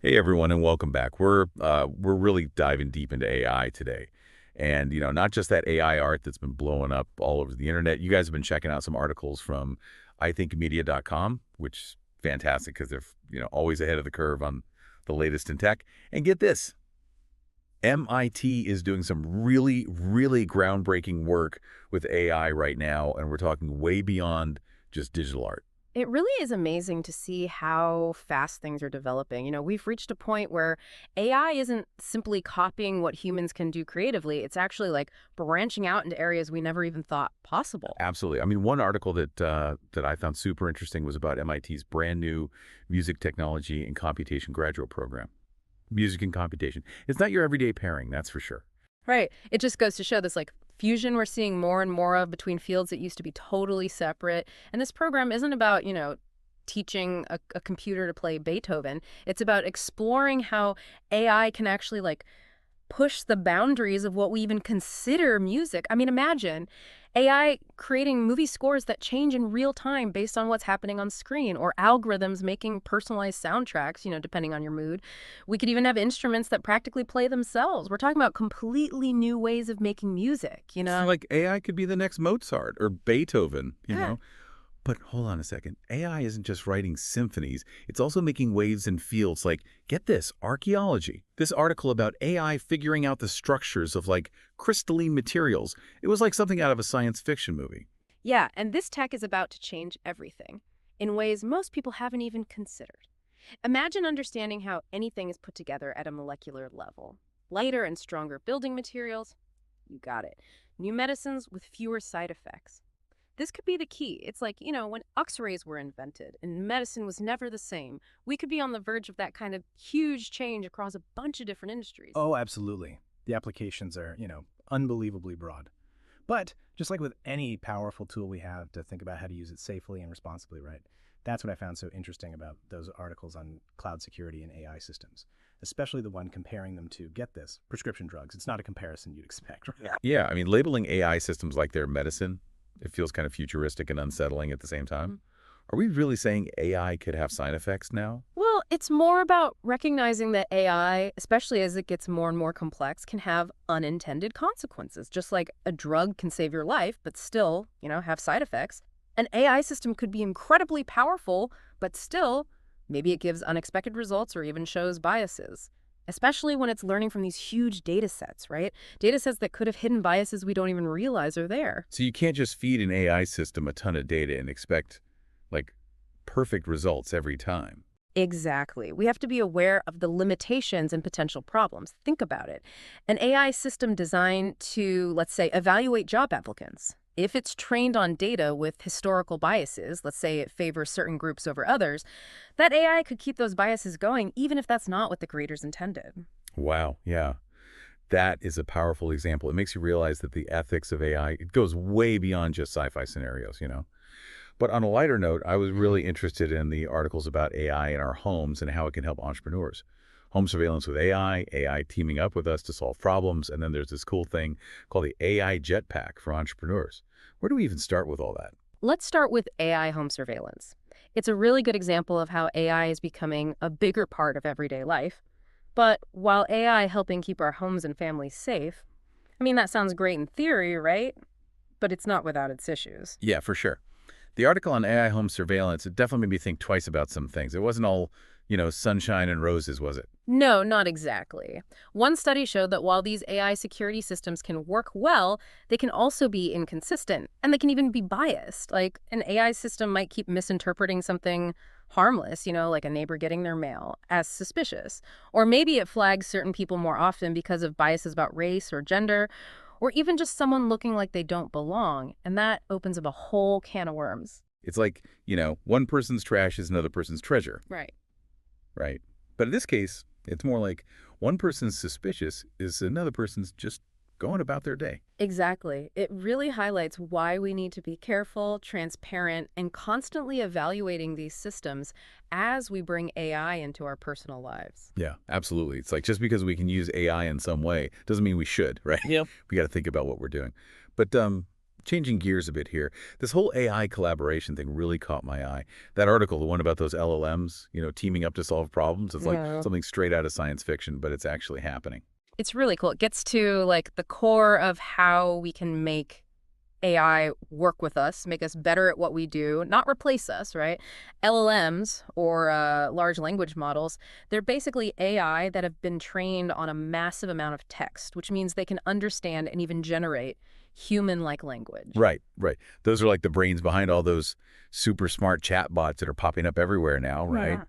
Hey everyone, and welcome back. We're really diving deep into AI today, and not just that AI art that's been blowing up all over the internet. You guys have been checking out some articles from iThinkMedia.com, which is fantastic because they're always ahead of the curve on the latest in tech. And get this, MIT is doing some really, really groundbreaking work with AI right now, and we're talking way beyond just digital art. It really is amazing to see how fast things are developing. We've reached a point where AI isn't simply copying what humans can do creatively. It's actually like branching out into areas we never even thought possible. Absolutely. I mean, one article that I found super interesting was about MIT's brand new music technology and computation graduate program. Music and computation. It's not your everyday pairing, that's for sure. Right. It just goes to show this like fusion we're seeing more and more of between fields that used to be totally separate. And this program isn't about, teaching a computer to play Beethoven. It's about exploring how AI can actually like push the boundaries of what we even consider music. I mean, imagine AI creating movie scores that change in real time based on what's happening on screen, or algorithms making personalized soundtracks, depending on your mood. We could even have instruments that practically play themselves. We're talking about completely new ways of making music. So like AI could be the next Mozart or Beethoven, you Yeah. know? But hold on a second. AI isn't just writing symphonies. It's also making waves in fields like, get this, archaeology. This article about AI figuring out the structures of like crystalline materials. It was like something out of a science fiction movie. Yeah, and this tech is about to change everything in ways most people haven't even considered. Imagine understanding how anything is put together at a molecular level. Lighter and stronger building materials, you got it. New medicines with fewer side effects. This could be the key. It's like, when X-rays were invented and medicine was never the same, we could be on the verge of that kind of huge change across a bunch of different industries. Oh, absolutely. The applications are, unbelievably broad. But just like with any powerful tool we have to think about how to use it safely and responsibly, right? That's what I found so interesting about those articles on cloud security and AI systems, especially the one comparing them to, get this, prescription drugs. It's not a comparison you'd expect, right? Yeah, I mean, labeling AI systems like they're medicine, it feels kind of futuristic and unsettling at the same time. Are we really saying AI could have side effects now? Well, it's more about recognizing that AI, especially as it gets more and more complex, can have unintended consequences. Just like a drug can save your life, but still, have side effects. An AI system could be incredibly powerful, but still, maybe it gives unexpected results or even shows biases. Especially when it's learning from these huge data sets, right? Data sets that could have hidden biases we don't even realize are there. So you can't just feed an AI system a ton of data and expect like perfect results every time. Exactly. We have to be aware of the limitations and potential problems. Think about it. An AI system designed to, let's say, evaluate job applicants. If it's trained on data with historical biases, let's say it favors certain groups over others, that AI could keep those biases going even if that's not what the creators intended. Wow, yeah. That is a powerful example. It makes you realize that the ethics of AI, it goes way beyond just sci-fi scenarios. But on a lighter note, I was really interested in the articles about AI in our homes and how it can help entrepreneurs. Home surveillance with AI teaming up with us to solve problems, and then there's this cool thing called the AI jetpack for entrepreneurs. Where do we even start with all that? Let's start with AI home surveillance. It's a really good example of how AI is becoming a bigger part of everyday life. But while AI helping keep our homes and families safe, I mean, that sounds great in theory, right? But it's not without its issues. Yeah, for sure. The article on AI home surveillance, it definitely made me think twice about some things. It wasn't all, sunshine and roses, was it? No, not exactly. One study showed that while these AI security systems can work well, they can also be inconsistent, and they can even be biased. Like an AI system might keep misinterpreting something harmless, like a neighbor getting their mail, as suspicious. Or maybe it flags certain people more often because of biases about race or gender, or even just someone looking like they don't belong, and that opens up a whole can of worms. It's like, one person's trash is another person's treasure, Right. right? But in this case, it's more like one person's suspicious is another person's just going about their day. Exactly. It really highlights why we need to be careful, transparent, and constantly evaluating these systems as we bring AI into our personal lives. Yeah, absolutely. It's like just because we can use AI in some way doesn't mean we should, right? Yep. We got to think about what we're doing. But changing gears a bit here, this whole AI collaboration thing really caught my eye. That article, the one about those LLMs, teaming up to solve problems, it's like Yeah. something straight out of science fiction, but it's actually happening. It's really cool. It gets to like the core of how we can make AI work with us, make us better at what we do, not replace us, right? LLMs, or large language models, they're basically AI that have been trained on a massive amount of text, which means they can understand and even generate human-like language. Right, right. Those are like the brains behind all those super smart chatbots that are popping up everywhere now, right? Yeah.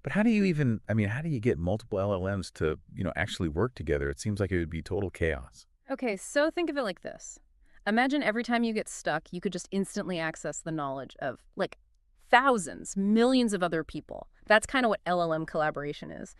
But how do you even, I mean, how do you get multiple LLMs to, actually work together? It seems like it would be total chaos. Okay, so think of it like this. Imagine every time you get stuck, you could just instantly access the knowledge of like thousands, millions of other people. That's kind of what LLM collaboration is.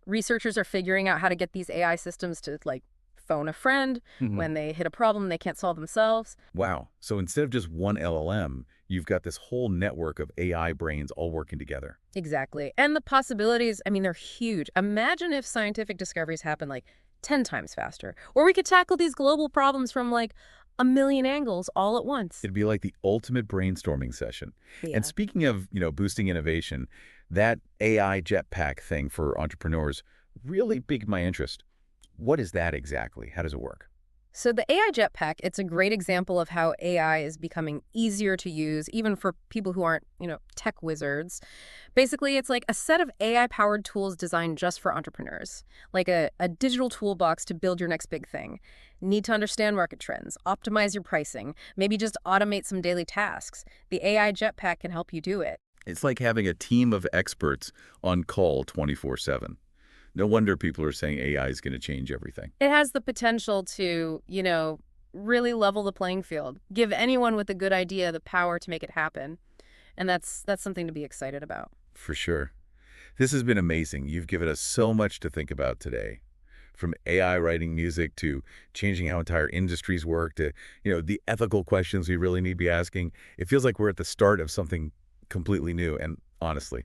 Researchers are figuring out how to get these AI systems to like phone a friend Hmm. when they hit a problem they can't solve themselves. Wow. So instead of just one LLM, you've got this whole network of AI brains all working together. Exactly. And the possibilities, I mean, they're huge. Imagine if scientific discoveries happen like 10 times faster, or we could tackle these global problems from like a million angles all at once. It'd be like the ultimate brainstorming session. And Yeah. speaking of, boosting innovation, that AI jetpack thing for entrepreneurs really piqued my interest. What is that exactly? How does it work? So the AI Jetpack, it's a great example of how AI is becoming easier to use, even for people who aren't, tech wizards. Basically, it's like a set of AI-powered tools designed just for entrepreneurs, like a digital toolbox to build your next big thing. Need to understand market trends, optimize your pricing, maybe just automate some daily tasks. The AI Jetpack can help you do it. It's like having a team of experts on call 24/7. No wonder people are saying AI is going to change everything. It has the potential to, really level the playing field, give anyone with a good idea the power to make it happen. And that's something to be excited about. For sure. This has been amazing. You've given us so much to think about today. From AI writing music to changing how entire industries work to, the ethical questions we really need to be asking. It feels like we're at the start of something completely new. And honestly,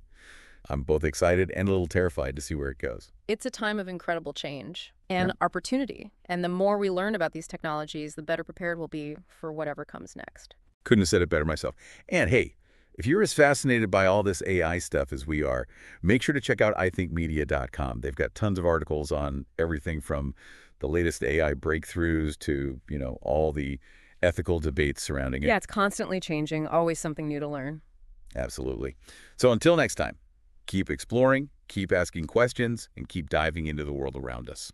I'm both excited and a little terrified to see where it goes. It's a time of incredible change Yeah. and opportunity. And the more we learn about these technologies, the better prepared we'll be for whatever comes next. Couldn't have said it better myself. And hey, if you're as fascinated by all this AI stuff as we are, make sure to check out iThinkMedia.com. They've got tons of articles on everything from the latest AI breakthroughs to, all the ethical debates surrounding it. Yeah, it's constantly changing, always something new to learn. Absolutely. So until next time, keep exploring, keep asking questions, and keep diving into the world around us.